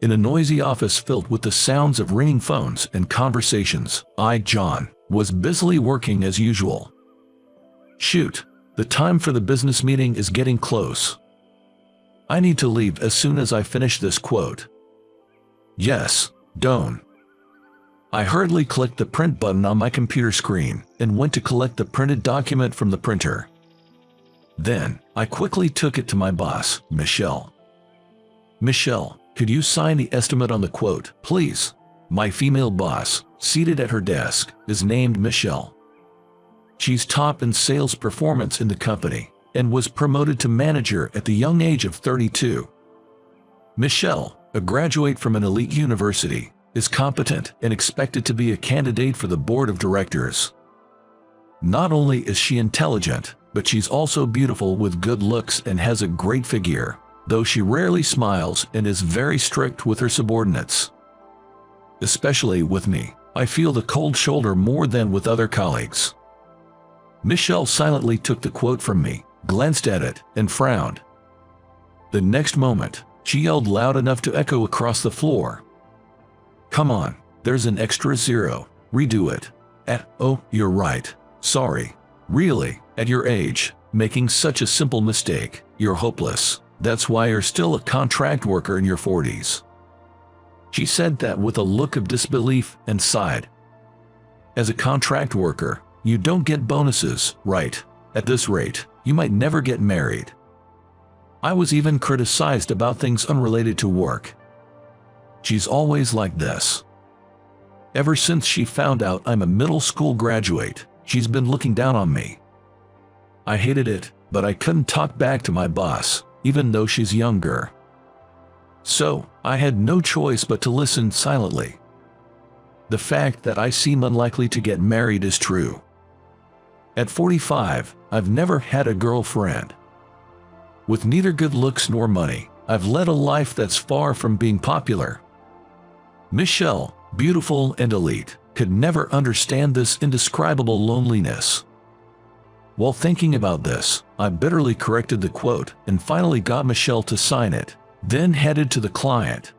In a noisy office filled with the sounds of ringing phones and conversations, I, John, was busily working as usual. Shoot, the time for the business meeting is getting close. I need to leave as soon as I finish this quote. Yes, don't. I hurriedly clicked the print button on my computer screen and went to collect the printed document from the printer. Then, I quickly took it to my boss, Michelle. Michelle, could you sign the estimate on the quote, please? My female boss, seated at her desk, is named Michelle. She's top in sales performance in the company and was promoted to manager at the young age of 32. Michelle, a graduate from an elite university, is competent and expected to be a candidate for the board of directors. Not only is she intelligent, but she's also beautiful with good looks and has a great figure, though she rarely smiles and is very strict with her subordinates. Especially with me, I feel the cold shoulder more than with other colleagues. Michelle silently took the quote from me, glanced at it, and frowned. The next moment, she yelled loud enough to echo across the floor. Come on, there's an extra zero, redo it. Oh, you're right, sorry. Really, at your age, making such a simple mistake, you're hopeless. That's why you're still a contract worker in your 40s. She said that with a look of disbelief and sighed. As a contract worker, you don't get bonuses, right? At this rate, you might never get married. I was even criticized about things unrelated to work. She's always like this. Ever since she found out I'm a middle school graduate, she's been looking down on me. I hated it, but I couldn't talk back to my boss, even though she's younger. So, I had no choice but to listen silently. The fact that I seem unlikely to get married is true. At 45, I've never had a girlfriend. With neither good looks nor money, I've led a life that's far from being popular. Michelle, beautiful and elite, could never understand this indescribable loneliness. While thinking about this, I bitterly corrected the quote and finally got Michelle to sign it, then headed to the client.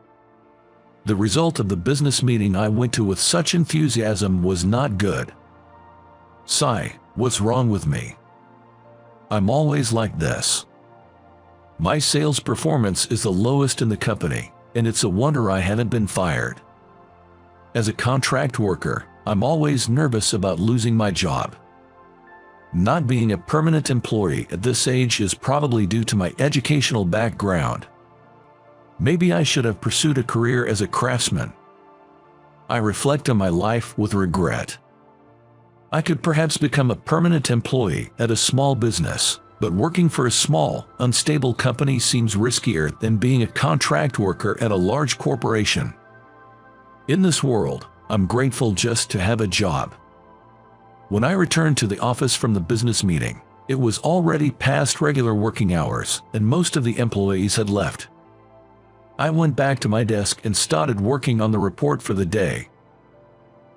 The result of the business meeting I went to with such enthusiasm was not good. Sigh, what's wrong with me? I'm always like this. My sales performance is the lowest in the company, and it's a wonder I haven't been fired. As a contract worker, I'm always nervous about losing my job. Not being a permanent employee at this age is probably due to my educational background. Maybe I should have pursued a career as a craftsman. I reflect on my life with regret. I could perhaps become a permanent employee at a small business, but working for a small, unstable company seems riskier than being a contract worker at a large corporation. In this world, I'm grateful just to have a job. When I returned to the office from the business meeting, it was already past regular working hours and most of the employees had left. I went back to my desk and started working on the report for the day.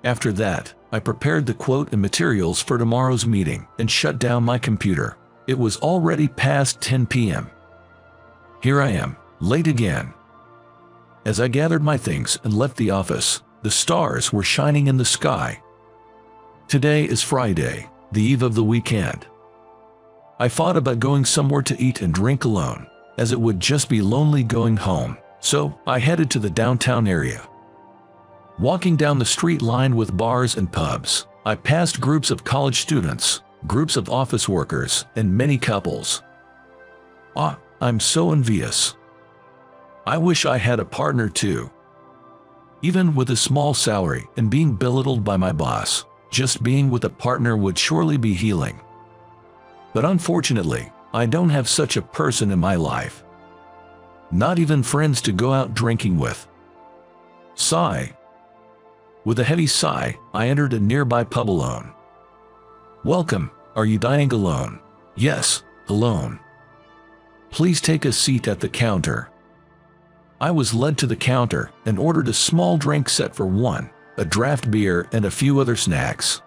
After that, I prepared the quote and materials for tomorrow's meeting and shut down my computer. It was already past 10 p.m. Here I am, late again. As I gathered my things and left the office, the stars were shining in the sky. Today is Friday, the eve of the weekend. I thought about going somewhere to eat and drink alone, as it would just be lonely going home, so I headed to the downtown area. Walking down the street lined with bars and pubs, I passed groups of college students, groups of office workers, and many couples. I'm so envious. I wish I had a partner too. Even with a small salary and being belittled by my boss, just being with a partner would surely be healing. But unfortunately, I don't have such a person in my life. Not even friends to go out drinking with. Sigh. With a heavy sigh, I entered a nearby pub alone. Welcome, are you dining alone? Yes, alone. Please take a seat at the counter. I was led to the counter and ordered a small drink set for one, a draft beer and a few other snacks.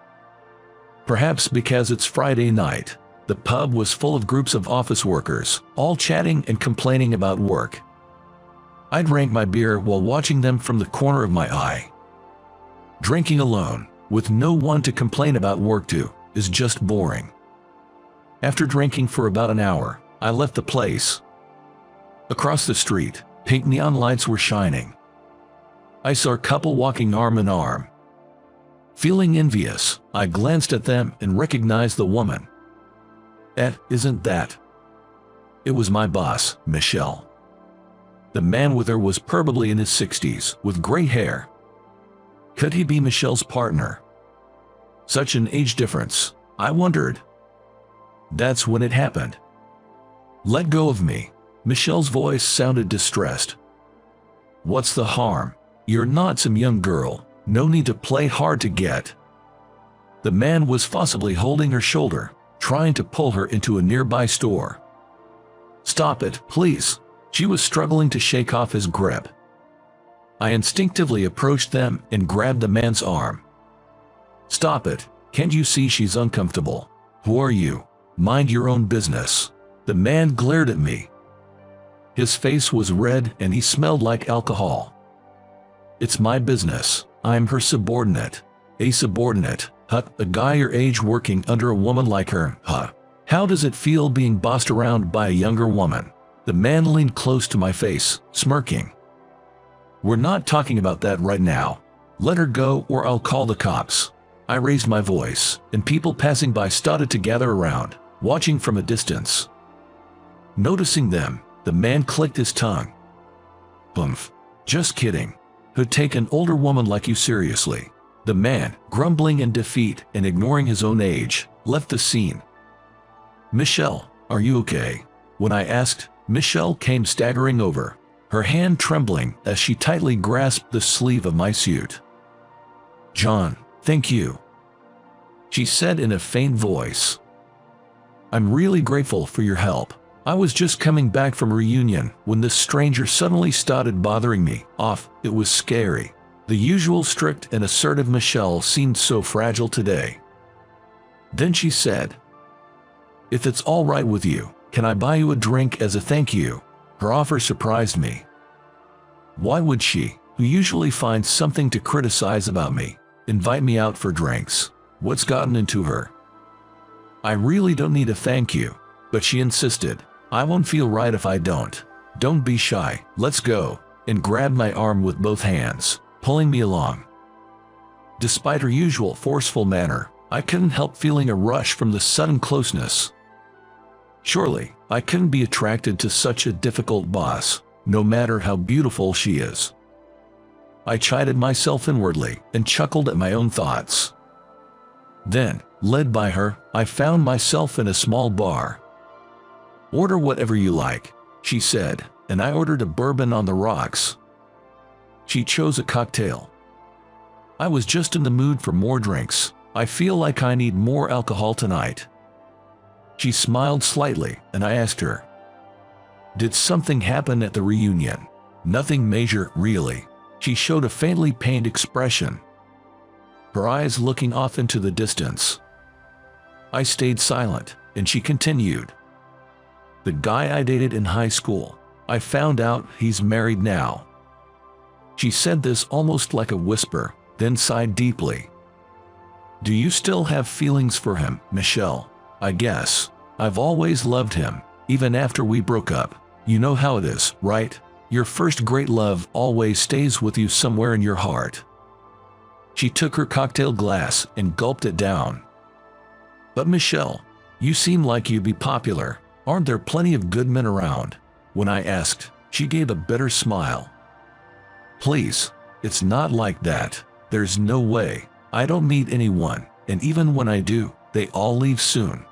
Perhaps because it's Friday night, the pub was full of groups of office workers, all chatting and complaining about work. I drank my beer while watching them from the corner of my eye. Drinking alone, with no one to complain about work to, is just boring. After drinking for about an hour, I left the place. Across the street, pink neon lights were shining. I saw a couple walking arm in arm. Feeling envious, I glanced at them and recognized the woman. Isn't that? It was my boss, Michelle. The man with her was probably in his 60s, with gray hair. Could he be Michelle's partner? Such an age difference, I wondered. That's when it happened. Let go of me. Michelle's voice sounded distressed. What's the harm? You're not some young girl. No need to play hard to get. The man was forcibly holding her shoulder, trying to pull her into a nearby store. Stop it, please. She was struggling to shake off his grip. I instinctively approached them and grabbed the man's arm. Stop it. Can't you see she's uncomfortable? Who are you? Mind your own business. The man glared at me. His face was red and he smelled like alcohol. It's my business. I'm her subordinate. A subordinate? Huh? A guy your age working under a woman like her? Huh? How does it feel being bossed around by a younger woman? The man leaned close to my face, smirking. We're not talking about that right now. Let her go or I'll call the cops. I raised my voice, and people passing by started to gather around, watching from a distance. Noticing them, the man clicked his tongue. Oomph. Just kidding. Who'd take an older woman like you seriously? The man, grumbling in defeat and ignoring his own age, left the scene. Michelle, are you okay? When I asked, Michelle came staggering over, her hand trembling as she tightly grasped the sleeve of my suit. John, thank you, she said in a faint voice. I'm really grateful for your help. I was just coming back from a reunion when this stranger suddenly started bothering me. It was scary. The usual strict and assertive Michelle seemed so fragile today. Then she said, if it's all right with you, can I buy you a drink as a thank you? Her offer surprised me. Why would she, who usually finds something to criticize about me, invite me out for drinks? What's gotten into her? I really don't need a thank you, but she insisted. I won't feel right if I don't. Don't be shy, let's go, and grabbed my arm with both hands, pulling me along. Despite her usual forceful manner, I couldn't help feeling a rush from the sudden closeness. Surely, I couldn't be attracted to such a difficult boss, no matter how beautiful she is. I chided myself inwardly and chuckled at my own thoughts. Then, led by her, I found myself in a small bar. Order whatever you like, she said, and I ordered a bourbon on the rocks. She chose a cocktail. I was just in the mood for more drinks. I feel like I need more alcohol tonight. She smiled slightly, and I asked her, did something happen at the reunion? Nothing major, really. She showed a faintly pained expression, her eyes looking off into the distance. I stayed silent, and she continued. The guy I dated in high school, I found out he's married now. She said this almost like a whisper, then sighed deeply. Do you still have feelings for him, Michelle? I guess. I've always loved him, even after we broke up. You know how it is, right? Your first great love always stays with you somewhere in your heart. She took her cocktail glass and gulped it down. But Michelle, you seem like you'd be popular. Aren't there plenty of good men around? When I asked, she gave a bitter smile. Please, it's not like that. There's no way. I don't meet anyone, and even when I do, they all leave soon.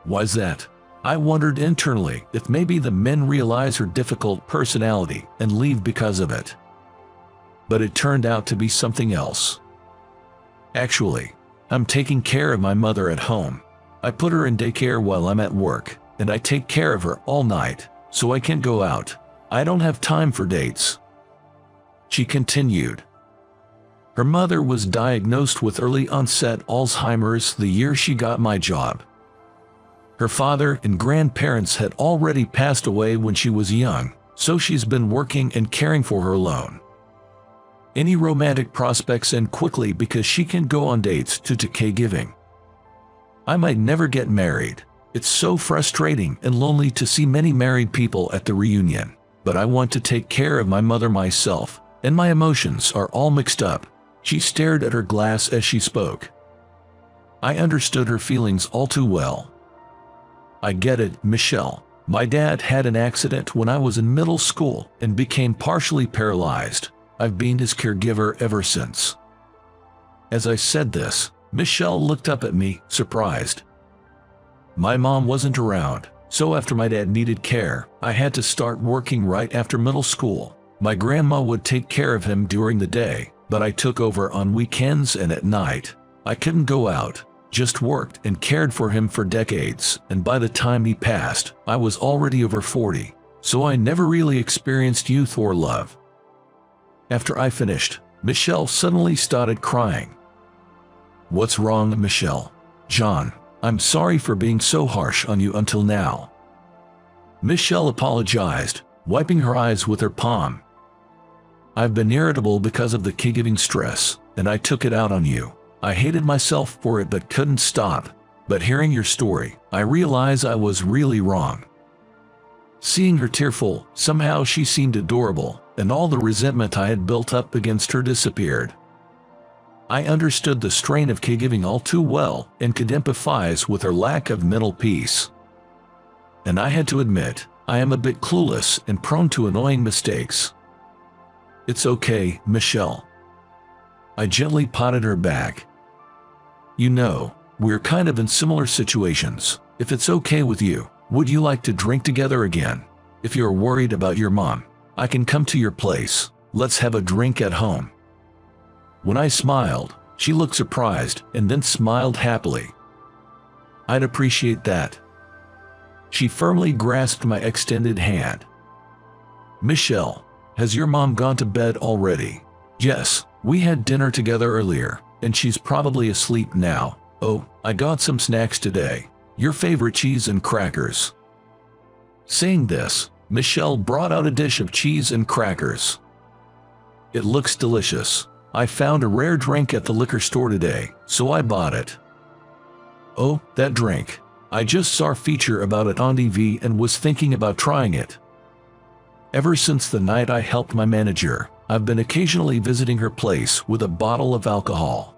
Why's that? I wondered internally if maybe the men realize her difficult personality and leave because of it. But it turned out to be something else. Actually, I'm taking care of my mother at home. I put her in daycare while I'm at work, and I take care of her all night, so I can't go out. I don't have time for dates. She continued. Her mother was diagnosed with early onset Alzheimer's the year she got my job. Her father and grandparents had already passed away when she was young, so she's been working and caring for her alone. Any romantic prospects end quickly because she can go on dates due to caregiving. I might never get married. It's so frustrating and lonely to see many married people at the reunion, but I want to take care of my mother myself, and my emotions are all mixed up. She stared at her glass as she spoke. I understood her feelings all too well. I get it, Michelle. My dad had an accident when I was in middle school and became partially paralyzed. I've been his caregiver ever since. As I said this, Michelle looked up at me, surprised. My mom wasn't around, so after my dad needed care, I had to start working right after middle school. My grandma would take care of him during the day, but I took over on weekends and at night. I couldn't go out, just worked and cared for him for decades, and by the time he passed, I was already over 40, so I never really experienced youth or love. After I finished, Michelle suddenly started crying. What's wrong, Michelle? John, I'm sorry for being so harsh on you until now. Michelle apologized, wiping her eyes with her palm. I've been irritable because of the caregiving stress, and I took it out on you. I hated myself for it but couldn't stop. But hearing your story, I realize I was really wrong. Seeing her tearful, somehow she seemed adorable, and all the resentment I had built up against her disappeared. I understood the strain of caregiving all too well and could empathize with her lack of mental peace. And I had to admit, I am a bit clueless and prone to annoying mistakes. It's okay, Michelle. I gently patted her back. You know, we're kind of in similar situations. If it's okay with you, would you like to drink together again? If you're worried about your mom, I can come to your place. Let's have a drink at home. When I smiled, she looked surprised and then smiled happily. I'd appreciate that. She firmly grasped my extended hand. Michelle, has your mom gone to bed already? Yes, we had dinner together earlier, and she's probably asleep now. Oh, I got some snacks today. Your favorite cheese and crackers. Saying this, Michelle brought out a dish of cheese and crackers. It looks delicious. I found a rare drink at the liquor store today, so I bought it. Oh, that drink. I just saw a feature about it on TV and was thinking about trying it. Ever since the night I helped my manager, I've been occasionally visiting her place with a bottle of alcohol.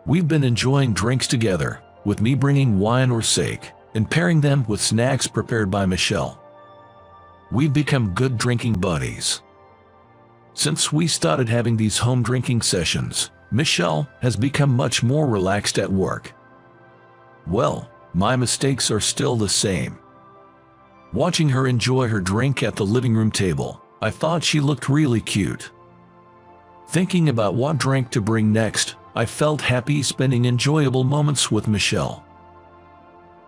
We've been enjoying drinks together, with me bringing wine or sake, and pairing them with snacks prepared by Michelle. We've become good drinking buddies. Since we started having these home drinking sessions, Michelle has become much more relaxed at work. Well, my mistakes are still the same. Watching her enjoy her drink at the living room table, I thought she looked really cute. Thinking about what drink to bring next, I felt happy spending enjoyable moments with Michelle.